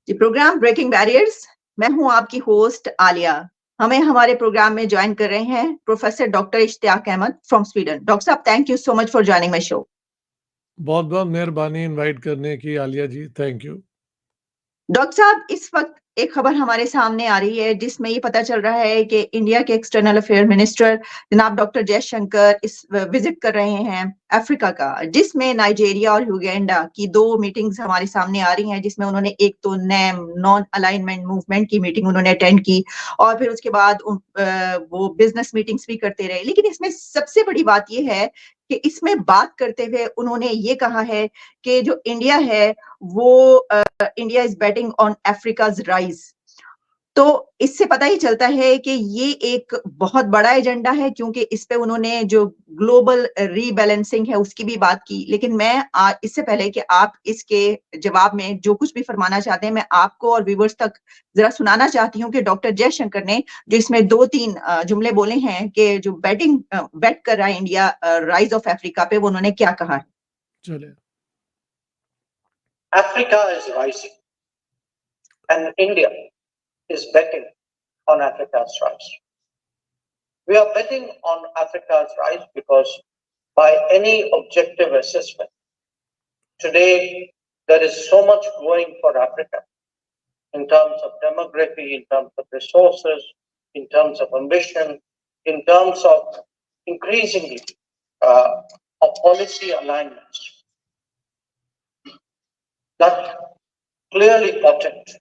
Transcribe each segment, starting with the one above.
जी, programme breaking barriers. मैं हूँ आपकी होस्ट आलिया। हमें हमारे प्रोग्राम में जॉइन कर रहे हैं professor doctor Ishtiaq Ahmed from Sweden. Doctor साहब, thank you so much for joining my show. बहुत बहुत मेहरबानी इनवाइट करने की Alia ji, thank you. Doctor साहब, इस वक्त एक खबर हमारे सामने आ रही है जिसमें ये पता चल रहा है कि इंडिया के एक्सटर्नल अफेयर मिनिस्टर जनाब डॉक्टर जयशंकर इस विजिट कर रहे हैं अफ्रीका का, जिसमें नाइजीरिया और युगांडा की 2 मीटिंग्स हमारे सामने आ रही हैं, जिसमें उन्होंने एक तो नैम नॉन अलाइनमेंट मूवमेंट की मीटिंग उन्होंने अटेंड की और फिर उसके बाद वो बिजनेस मीटिंग्स भी करते रहे। लेकिन इसमें सबसे बड़ी बात ये है कि इसमें बात करते हुए उन्होंने ये कहा है कि जो इंडिया है वो India is betting on Africa's rise. तो इससे पता ही चलता है कि ये एक बहुत बड़ा एजेंडा है, क्योंकि इस पे उन्होंने जो ग्लोबल रीबैलेंसिंग है उसकी भी बात की। लेकिन मैं इससे पहले कि आप इसके जवाब में जो कुछ भी फरमाना चाहते हैं, मैं आपको और व्यूअर्स तक जरा सुनाना चाहती हूँ कि डॉक्टर जयशंकर ने जो इसमें 2-3 जुमले बोले हैं कि जो बेट कर रहा है इंडिया राइज ऑफ अफ्रीका पे, वो उन्होंने क्या कहा है। चले। Africa is rising and India is betting on Africa's rise. We are betting on Africa's rise because by any objective assessment, today there is so much going for Africa in terms of demography, in terms of resources, in terms of ambition, in terms of increasingly of policy alignments that clearly portend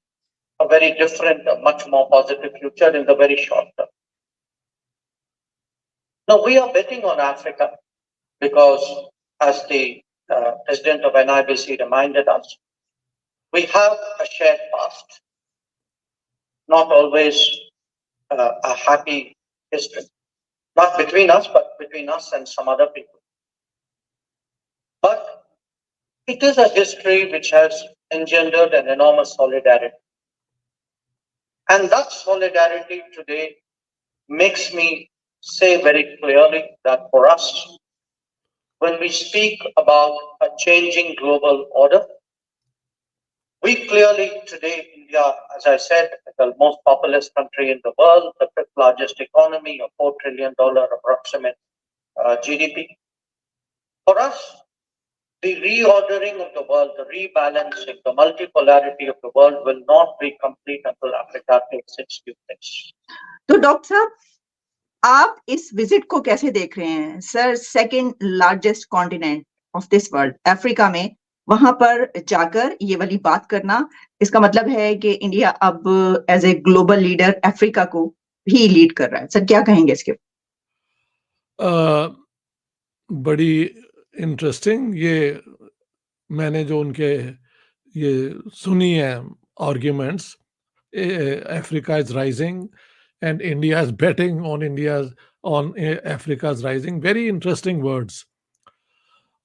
a very different, a much more positive future in the very short term. Now, we are betting on Africa because, as the president of NIBC reminded us, we have a shared past, not always a happy history, not between us, but between us and some other people. But it is a history which has engendered an enormous solidarity. And that solidarity today makes me say very clearly that for us, when we speak about a changing global order, we clearly today, India, as I said, the most populous country in the world, the 5th largest economy, a $4 trillion approximate GDP. For us, the reordering of the world, the rebalancing, the multipolarity of the world will not be complete until Africa takes its due place. तो doctor साहब, आप इस visit को कैसे देख रहे हैं? Sir, second largest continent of this world Africa में वहां पर जाकर ये वाली बात करना, इसका मतलब है कि इंडिया अब as a global leader Africa को भी लीड कर रहा है। सर, क्या कहेंगे इसके? बड़ी इंटरेस्टिंग, ये मैंने जो उनके ये सुनी है arguments, Africa is rising and India is betting on Africa's rising, very interesting words.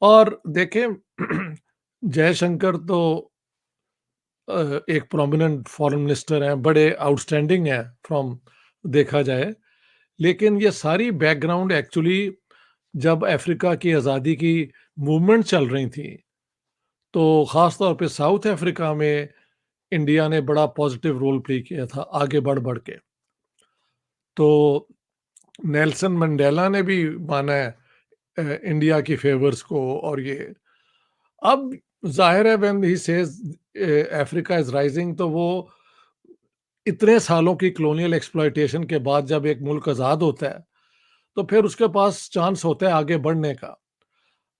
और देखें, जयशंकर तो एक प्रोमिनेंट फॉरेन मिनिस्टर हैं, बड़े आउटस्टैंडिंग हैं फ्रॉम देखा जाए। लेकिन ये सारी बैकग्राउंड एक्चुअली जब अफ्रीका की आज़ादी की मूवमेंट चल रही थी, तो ख़ास तौर पे साउथ अफ्रीका में इंडिया ने बड़ा पॉजिटिव रोल प्ले किया था आगे बढ़ बढ़ के। तो नेल्सन मंडेला ने भी माना है इंडिया की फेवर्स को। और ये अब जाहिर है, when he says Africa is rising, तो वो इतने सालों की कॉलोनियल एक्सप्लॉयटेशन के बाद जब एक मुल्क आज़ाद होता है, तो फिर उसके पास चांस होता है आगे बढ़ने का।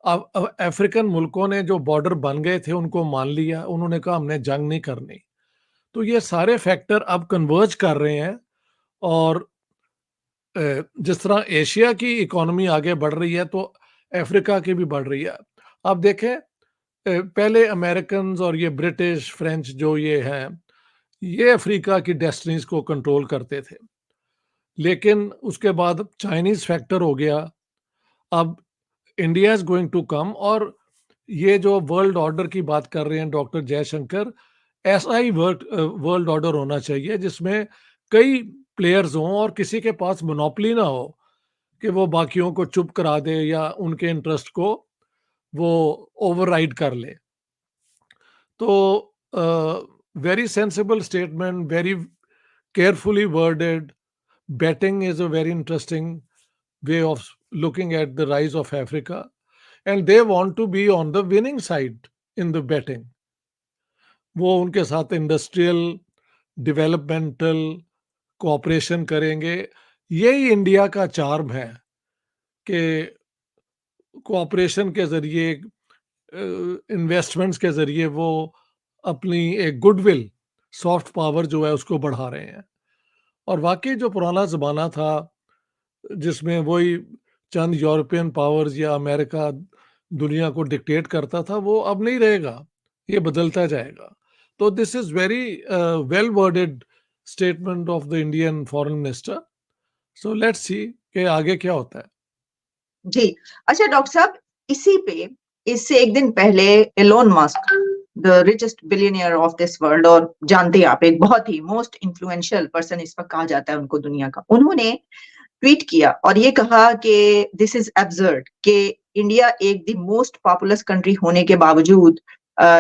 अब अफ्रीकन मुल्कों ने जो बॉर्डर बन गए थे उनको मान लिया, उन्होंने कहा हमने जंग नहीं करनी। तो ये सारे फैक्टर अब कन्वर्ज कर रहे हैं। और जिस तरह एशिया की इकोनॉमी आगे बढ़ रही है, तो अफ्रीका की भी बढ़ रही है। अब देखें, पहले अमेरिकन और ये ब्रिटिश फ्रेंच जो ये हैं, ये अफ्रीका की डेस्टिनीज को कंट्रोल करते थे। लेकिन उसके बाद चाइनीज फैक्टर हो गया। अब India is going to come, और ये जो वर्ल्ड ऑर्डर की बात कर रहे हैं डॉक्टर जयशंकर, ऐसा ही वर्ल्ड ऑर्डर होना चाहिए जिसमें कई प्लेयर्स हों और किसी के पास मोनोपोली ना हो कि वो बाकियों को चुप करा दे या उनके इंटरेस्ट को वो ओवरराइड कर ले। तो very sensible statement, very carefully worded. Betting is a very interesting way of looking at the rise of Africa, and they want to be on the winning side in the betting. वो उनके साथ industrial developmental cooperation करेंगे। यही India का charm है कि cooperation के ज़रिए, इन्वेस्टमेंट्स के ज़रिए वो अपनी एक गुडविल, सॉफ्ट पावर जो है उसको बढ़ा रहे हैं। और वाक़ई जो पुराना ज़माना था, जिसमें वही चंद यूरोपियन पावर्स या अमेरिका दुनिया को डिक्टेट करता था, वो अब नहीं रहेगा, ये बदलता जाएगा। तो this is very well worded statement of the Indian foreign minister. So let's see कि आगे क्या होता है। जी। अच्छा डॉक्टर साहब, इसी पे इससे एक दिन पहले Elon Musk, the richest billionaire of this world, और जानते हैं आप, एक बहुत ही मोस्ट इन्फ्लुएंशियल पर्सन इस वक्त कहा जाता है उनको दुनिया का, उन्होंने ट्वीट किया और ये कहा कि दिस इज एब्सर्ड कि इंडिया एक द मोस्ट पॉपुलस कंट्री होने के बावजूद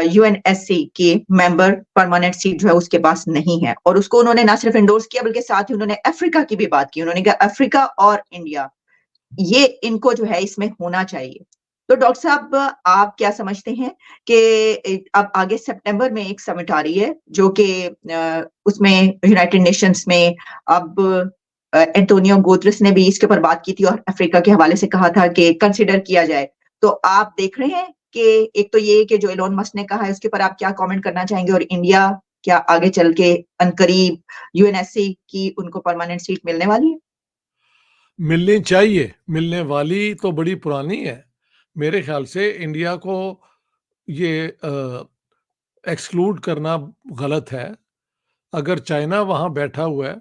यूएनएससी की मेंबर परमानेंट सीट जो है उसके पास नहीं है। और उसको उन्होंने ना सिर्फ इंडोर्स किया बल्कि साथ ही उन्होंने अफ्रीका की भी बात की। उन्होंने कहा अफ्रीका और इंडिया, ये इनको जो है इसमें होना चाहिए। तो डॉक्टर साहब, आप क्या समझते हैं कि अब आगे सितंबर में एक समिट आ रही है जो कि उसमें यूनाइटेड नेशंस में अब एंटोनियो गुतेरेस ने भी इसके ऊपर बात की थी और अफ्रीका के हवाले से कहा था कि कंसिडर किया जाए। तो आप देख रहे हैं कि एक तो ये कि जो एलोन मस्क ने कहा है उसके ऊपर आप क्या कमेंट करना चाहेंगे, और इंडिया क्या आगे चल के अनकरीब यूएनएससी की उनको परमानेंट सीट मिलने वाली है? मिलनी चाहिए, मिलने वाली तो बड़ी पुरानी है। मेरे ख्याल से इंडिया को ये एक्सक्लूड करना गलत है। अगर चाइना वहाँ बैठा हुआ है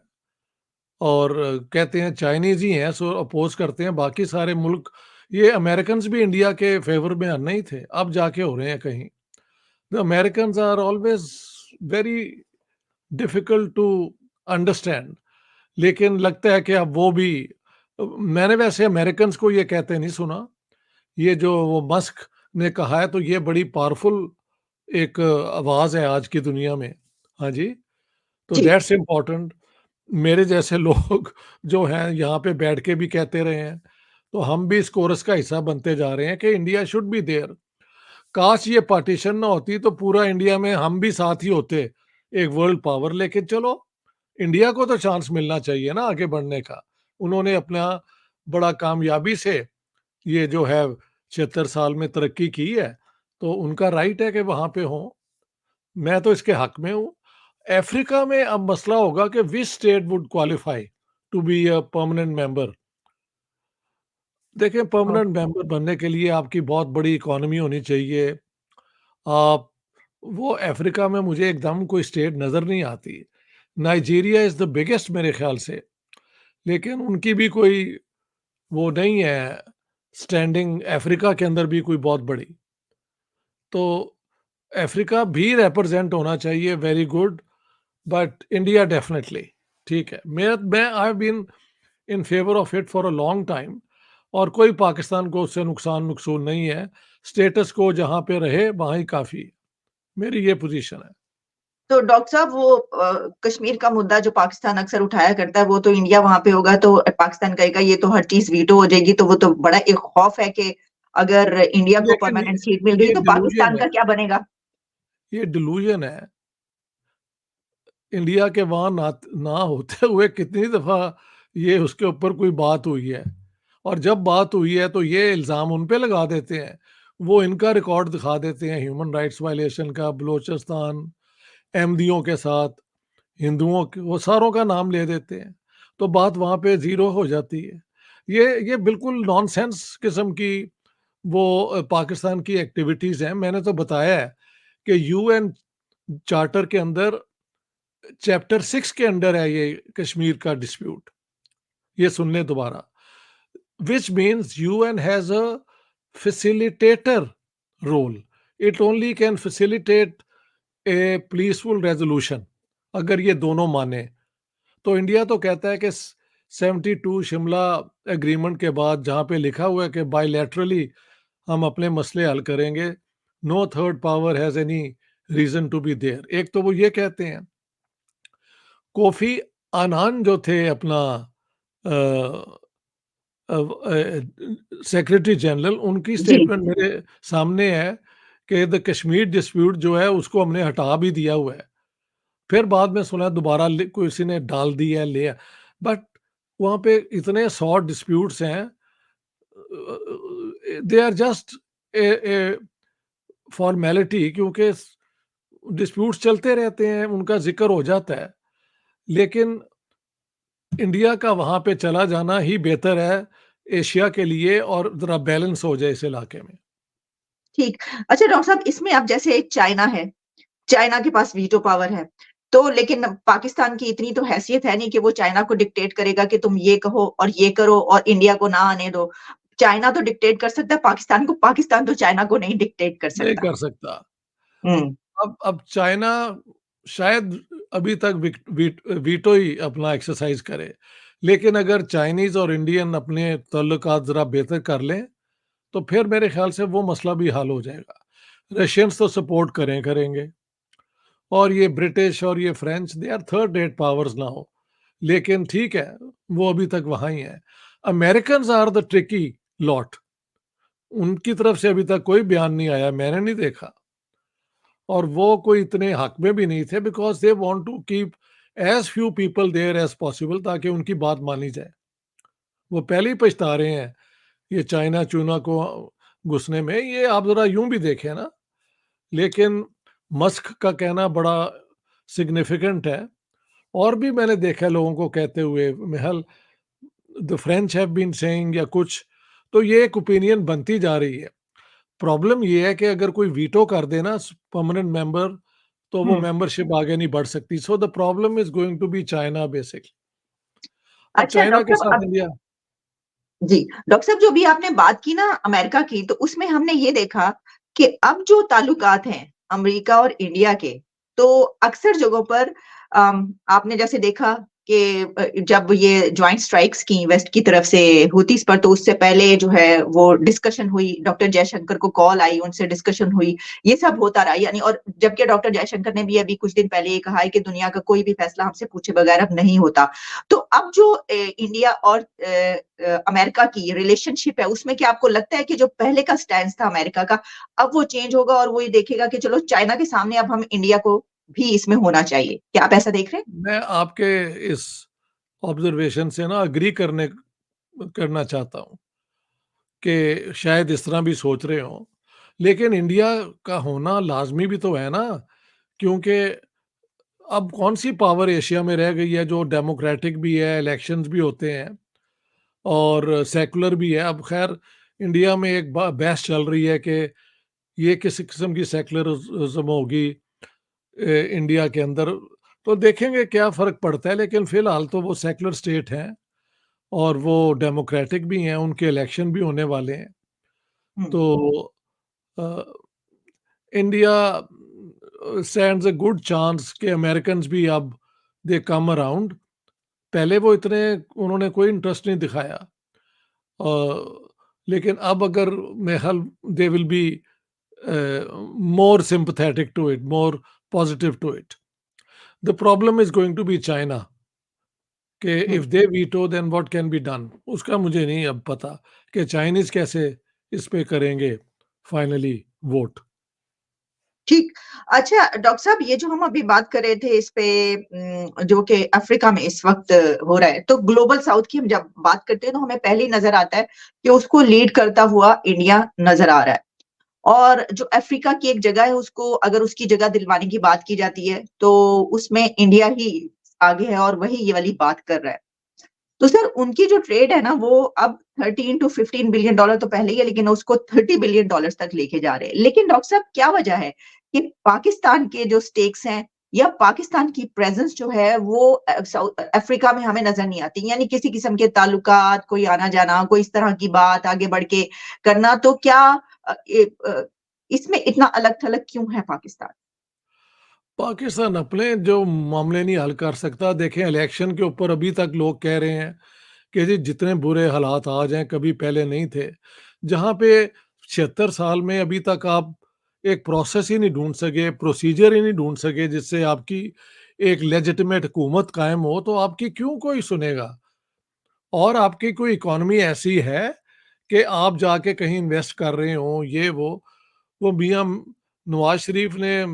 और कहते हैं चाइनीज़ ही हैं, सो अपोज़ करते हैं बाकी सारे मुल्क, ये अमेरिकन्स भी इंडिया के फ़ेवर में नहीं थे, अब जाके हो रहे हैं कहीं। The Americans are always very difficult to understand, लेकिन लगता है कि अब वो भी, मैंने वैसे अमेरिकन्स को ये कहते नहीं सुना। ये जो वो मस्क ने कहा है, तो ये बड़ी पावरफुल एक आवाज़ है आज की दुनिया में। हाँ जी, तो जी। That's important. मेरे जैसे लोग जो हैं यहाँ पे बैठ के भी कहते रहे हैं, तो हम भी इस कोरस का हिस्सा बनते जा रहे हैं कि इंडिया शुड बी देयर। काश ये पार्टीशन ना होती तो पूरा इंडिया में हम भी साथ ही होते, एक वर्ल्ड पावर। लेकिन चलो, इंडिया को तो चांस मिलना चाहिए ना आगे बढ़ने का। उन्होंने अपना बड़ा कामयाबी से ये जो है 76 साल में तरक्की की है, तो उनका राइट है कि वहाँ पे हों। मैं तो इसके हक में हूँ। अफ्रीका में अब मसला होगा कि which state would qualify to be a permanent member. देखिए, परमानेंट मेंबर बनने के लिए आपकी बहुत बड़ी इकोनॉमी होनी चाहिए। आप वो अफ्रीका में मुझे एकदम कोई स्टेट नज़र नहीं आती। नाइजीरिया इज़ द बिगेस्ट मेरे ख़्याल से, लेकिन उनकी भी कोई वो नहीं है स्टैंडिंग अफ्रीका के अंदर भी कोई बहुत बड़ी। तो अफ्रीका भी रिप्रेजेंट होना चाहिए, very good, but India definitely ठीक है। मैं I have been in favour of it for a long time, और कोई पाकिस्तान को उससे नुकसान नहीं है। स्टेटस को जहाँ पे रहे वहाँ ही काफ़ी है। मेरी ये पोजीशन है। तो डॉक्टर साहब, वो कश्मीर का मुद्दा जो पाकिस्तान अक्सर उठाया करता है, वो तो इंडिया वहां पे होगा तो पाकिस्तान कहेगा ये तो हर चीज वीटो हो जाएगी, तो वो तो बड़ा एक खौफ है कि अगर इंडिया को लेकिन परमानेंट सीट मिल गई ये तो डिलूजन पाकिस्तान है, का क्या बनेगा? ये डिलूजन है। इंडिया के वहाँ ना होते हुए कितनी दफ़ा ये उसके ऊपर कोई बात हुई है, और जब बात हुई है तो ये इल्ज़ाम उन पे लगा देते हैं। वो इनका रिकॉर्ड दिखा देते हैं ह्यूमन राइट्स वायलेशन का, बलूचिस्तान, अहमदियों के साथ, हिंदुओं के, वो सारों का नाम ले देते हैं, तो बात वहाँ पे ज़ीरो हो जाती है। ये बिल्कुल नॉनसेंस किस्म की वो पाकिस्तान की एक्टिविटीज़ हैं। मैंने तो बताया है कि यूएन चार्टर के अंदर चैप्टर 6 के अंडर है ये कश्मीर का डिस्प्यूट। ये सुन लें दोबारा। Which means UN has a facilitator role. It only can facilitate a peaceful resolution. अगर ये दोनों माने, तो इंडिया तो कहता है कि 72 शिमला एग्रीमेंट के बाद, जहाँ पे लिखा हुआ है कि बायलैटरली हम अपने मसले हल करेंगे, no third power has any reason to be there. एक तो वो ये कहते हैं, कोफी अनान जो थे अपना सेक्रेटरी जनरल, उनकी जी। स्टेटमेंट मेरे सामने है कि द कश्मीर डिस्प्यूट जो है उसको हमने हटा भी दिया हुआ है। फिर बाद में सुना दोबारा किसी ने डाल दिया लिया, बट वहाँ पे इतने 100 डिस्प्यूट्स हैं, they are just a formality, क्योंकि डिस्प्यूट्स चलते रहते हैं, उनका जिक्र हो जाता है, लेकिन इंडिया का वहाँ पे चला जाना ही बेहतर है एशिया के लिए, और ज़रा बैलेंस हो जाए इस इलाके में। ठीक। अच्छा डॉक्टर साहब, इसमें अब जैसे चाइना है, चाइना के पास वीटो पावर है, तो लेकिन पाकिस्तान की इतनी तो हैसियत है नहीं कि वो चाइना को डिक्टेट करेगा कि तुम ये कहो और ये करो और इंडिया को ना आने दो। चाइना तो डिक्टेट कर सकता है पाकिस्तान को, पाकिस्तान तो चाइना को नहीं डिक्टेट कर नहीं सकता। कर सकता। हुँ, अब चाइना शायद अभी तक वीटो ही अपना एक्सरसाइज करे, लेकिन अगर चाइनीज और इंडियन अपने ताल्लुकात जरा बेहतर कर लें तो फिर मेरे ख्याल से वो मसला भी हल हो जाएगा। रशियंस तो सपोर्ट करेंगे, और ये ब्रिटिश और ये French, they are third rate powers now, लेकिन ठीक है, वो अभी तक वहां ही है। American are the tricky lot, उनकी तरफ से अभी तक कोई बयान नहीं आया, मैंने नहीं देखा, और वो कोई इतने हक में भी नहीं थे, because they want to keep as few people there as possible, ताकि उनकी बात मानी जाए। वो पहले ही पछता रहे हैं ये चाइना चूना को घुसने में। ये आप जरा यूं भी देखें ना, लेकिन मस्क का कहना बड़ा सिग्निफिकेंट है, और भी मैंने देखा है लोगों को कहते हुए, महल the French have been saying या कुछ, तो ये एक ओपिनियन बनती जा रही है। प्रॉब्लम ये है कि अगर कोई वीटो कर देना परमानेंट मेंबर, तो वो हुँ। मेंबरशिप आगे नहीं बढ़ सकती। So the problem is going to be China basically. अब अच्छा चाइना के डॉक्टर साहब, साथ अब इंडिया। जी, डॉक्टर साहब जो भी आपने बात की ना अमेरिका की, तो उसमें हमने ये देखा कि अब जो ताल्लुकात हैं अमेरिका और इंडिया के, तो अक्सर जगहों पर आपने जैसे देखा कि जब ये जॉइंट स्ट्राइक्स की वेस्ट की तरफ से हुतीस पर, तो उससे पहले जो है वो डिस्कशन हुई, डॉक्टर जयशंकर को कॉल आई, उनसे डिस्कशन हुई, ये सब होता रहा यानी। और जबकि डॉक्टर जयशंकर ने भी अभी कुछ दिन पहले ये कहा है कि दुनिया का कोई भी फैसला हमसे पूछे बगैर अब नहीं होता। तो अब जो इंडिया और अमेरिका की रिलेशनशिप है, उसमें क्या आपको लगता है कि जो पहले का स्टैंड था अमेरिका का, अब वो चेंज होगा और वो ये देखेगा कि चलो चाइना के सामने अब हम इंडिया को भी इसमें होना चाहिए? क्या आप ऐसा देख रहे हैं? मैं आपके इस ऑब्जर्वेशन से ना अग्री करना चाहता हूँ कि शायद इस तरह भी सोच रहे हो, लेकिन इंडिया का होना लाजमी भी तो है ना, क्योंकि अब कौन सी पावर एशिया में रह गई है जो डेमोक्रेटिक भी है, इलेक्शंस भी होते हैं और सेकुलर भी है। अब खैर इंडिया में एक बहस चल रही है कि ये किस किस्म की सेकुलरिज्म होगी इंडिया के अंदर, तो देखेंगे क्या फर्क पड़ता है, लेकिन फिलहाल तो वो सेकुलर स्टेट है और वो डेमोक्रेटिक भी हैं, उनके इलेक्शन भी होने वाले हैं। हुँ, तो India stands a good chance कि अमेरिकन भी अब दे कम अराउंड। पहले वो इतने उन्होंने कोई इंटरेस्ट नहीं दिखाया, अ, लेकिन अब अगर मेरे ख्याल they will be more sympathetic to it, more positive to it. The problem is going to be China कि हुँ। if they veto then what can be done, उसका मुझे नहीं अब पता कि चाइनीज कैसे इस पे करेंगे फाइनली वोट। ठीक। अच्छा डॉक्टर साहब, ये जो हम अभी बात कर रहे थे इस पे जो कि अफ्रीका में इस वक़्त हो रहा है, तो ग्लोबल साउथ की हम जब बात करते हैं तो हमें पहले ही नज़र आता है कि उसको लीड करता हुआ इंडिया नज़र आ रहा है। और जो अफ्रीका की एक जगह है, उसको अगर उसकी जगह दिलवाने की बात की जाती है, तो उसमें इंडिया ही आगे है और वही ये वाली बात कर रहा है। तो सर उनकी जो ट्रेड है ना, वो अब 13 टू 15 बिलियन डॉलर तो पहले ही है, लेकिन उसको 30 बिलियन डॉलर्स तक लेके जा रहे हैं। लेकिन डॉक्टर साहब क्या वजह है कि पाकिस्तान के जो स्टेक्स हैं या पाकिस्तान की प्रेजेंस जो है वो साउथ अफ्रीका में हमें नजर नहीं आती? यानी किसी किस्म के ताल्लुकात, कोई आना-जाना, कोई इस तरह की बात आगे बढ़ के करना, तो क्या इसमें इतना अलग-थलग क्यों है पाकिस्तान? पाकिस्तान अपने जो मामले नहीं हल कर सकता। देखें इलेक्शन के ऊपर अभी तक लोग कह रहे हैं कि जी जितने बुरे हालात आ जाएं कभी पहले नहीं थे। जहाँ पे 76 साल में अभी तक आप एक प्रोसेस ही नहीं ढूंढ सके, प्रोसीजर ही नहीं ढूंढ सके जिससे आपकी एक लेजिटिमेट हुकूमत कायम हो, तो आपकी क्यों कोई सुनेगा? और आपकी कोई इकोनॉमी ऐसी है कि आप जाके कहीं इन्वेस्ट कर रहे हो, ये वो मियाँ नवाज शरीफ ने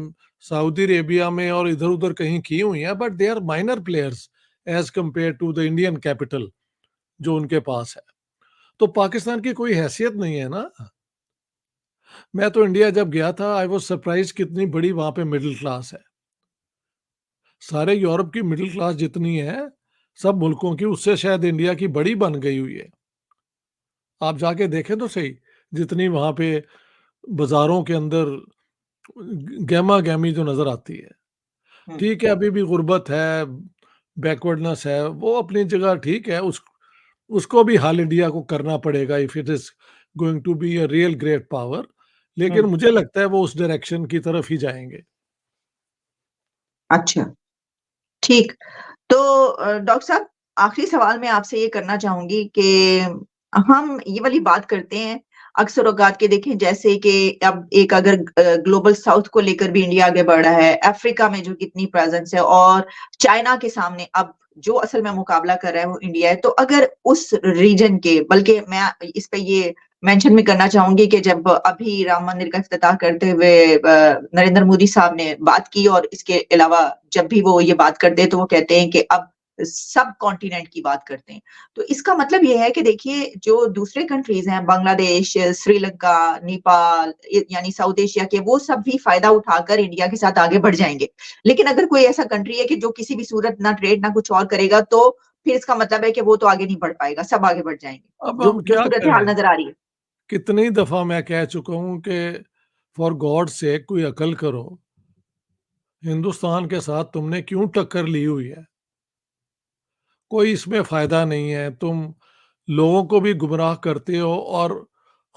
सऊदी अरेबिया में और इधर-उधर कहीं की हुई हैं, but they are minor players as compare to the Indian capital जो उनके पास है। तो पाकिस्तान की कोई हैसियत नहीं है ना। मैं तो इंडिया जब गया था, आई वाज़ सरप्राइज़्ड कितनी बड़ी वहाँ पे मिडल क्लास है। सारे यूरोप की मिडल क्लास जितनी है, सब मुल्कों की, उससे शायद इंडिया की बड़ी बन गई हुई है। आप जाके देखें तो सही, जितनी वहाँ पे बाज़ारों के अंदर गहमा-गहमी जो नज़र आती है। हुँ। ठीक है, अभी भी गुर्बत है, बैकवर्डनेस है, वो अपनी जगह ठीक है, उसको भी हल इंडिया को करना पड़ेगा if it is going to be a real great power, लेकिन हुँ। मुझे लगता है वो उस डायरेक्शन की तरफ ही जाएँगे। अच्छा, ठीक। तो डॉक्टर साहब, आखिरी सवाल मैं आपसे ये करना चाहूँगी कि हम ये वाली बात करते हैं, अक्सर औक़ात के देखें जैसे कि अब एक अगर ग्लोबल साउथ को लेकर भी इंडिया आगे बढ़ रहा है, अफ्रीका में जो कितनी प्रेज़ेंस है और चाइना के सामने अब जो असल में मुकाबला कर रहा है वो इंडिया है। तो अगर उस रीजन के, बल्कि मैं इस पे ये मेंशन भी करना चाहूँगी कि जब अभी राम मंदिर का इफ्तिताह करते हुए नरेंद्र मोदी साहब ने बात की और इसके अलावा जब भी वो ये बात करते हैं तो वो कहते हैं कि अब सब कॉन्टिनेंट की बात करते हैं। तो इसका मतलब ये है कि देखिए जो दूसरे कंट्रीज़ हैं बांग्लादेश, श्रीलंका, नेपाल यानी साउथ एशिया के, वो सब भी फ़ायदा उठाकर इंडिया के साथ आगे बढ़ जाएँगे। लेकिन अगर कोई ऐसा कंट्री है कि जो किसी भी सूरत ना ट्रेड ना कुछ और करेगा, तो फिर इसका मतलब है कि वो तो आगे नहीं बढ़ पाएगा, सब आगे बढ़ जाएँगे। अब जो हम जो क्या सूरत-ए-हाल करें? नज़र आ रही है। कितनी दफ़ा मैं कह चुका हूँ कि फॉर गॉड सेक कोई अकल करो। हिंदुस्तान के साथ तुमने क्यों टक्कर ली हुई है? कोई इसमें फ़ायदा नहीं है। तुम लोगों को भी गुमराह करते हो और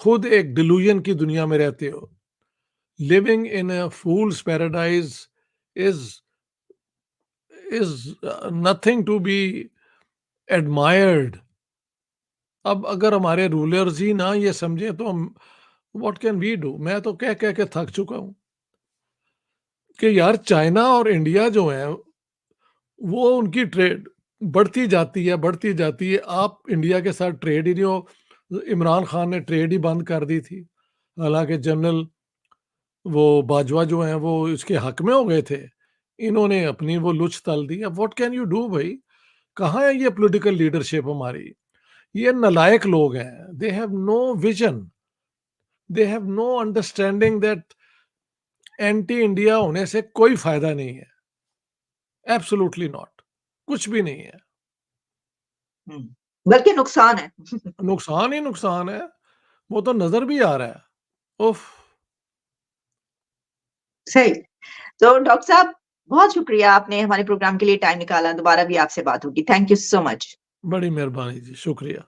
खुद एक डिल्यूजन की दुनिया में रहते हो। Living in a fool's paradise is nothing to be admired. अब अगर हमारे रूलर्स ही ना ये समझें तो हम व्हाट कैन वी डू? मैं तो कह-कह के थक चुका हूँ कि यार चाइना और इंडिया जो हैं, वो उनकी ट्रेड बढ़ती जाती है, बढ़ती जाती है। आप इंडिया के साथ ट्रेड ही नहीं हो। इमरान खान ने ट्रेड ही बंद कर दी थी। हालाँकि जनरल वो बाजवा जो हैं वो इसके हक में हो गए थे। इन्होंने अपनी वो लुच तल दी। अब व्हाट कैन यू डू भई? कहाँ है ये पॉलिटिकल लीडरशिप हमारी? ये नालायक लोग हैं। They have no vision, they have no understanding that anti India होने से कोई फ़ायदा नहीं है। एब्सोल्यूटली नॉट, कुछ भी नहीं है। हुँ। बल्कि नुकसान है। नुकसान ही नुकसान है, वो तो नज़र भी आ रहा है। उफ़! सही। तो डॉक्टर साहब, बहुत शुक्रिया आपने हमारे प्रोग्राम के लिए टाइम निकाला। दोबारा भी आपसे बात होगी। Thank you so much. बड़ी मेहरबानी जी, शुक्रिया।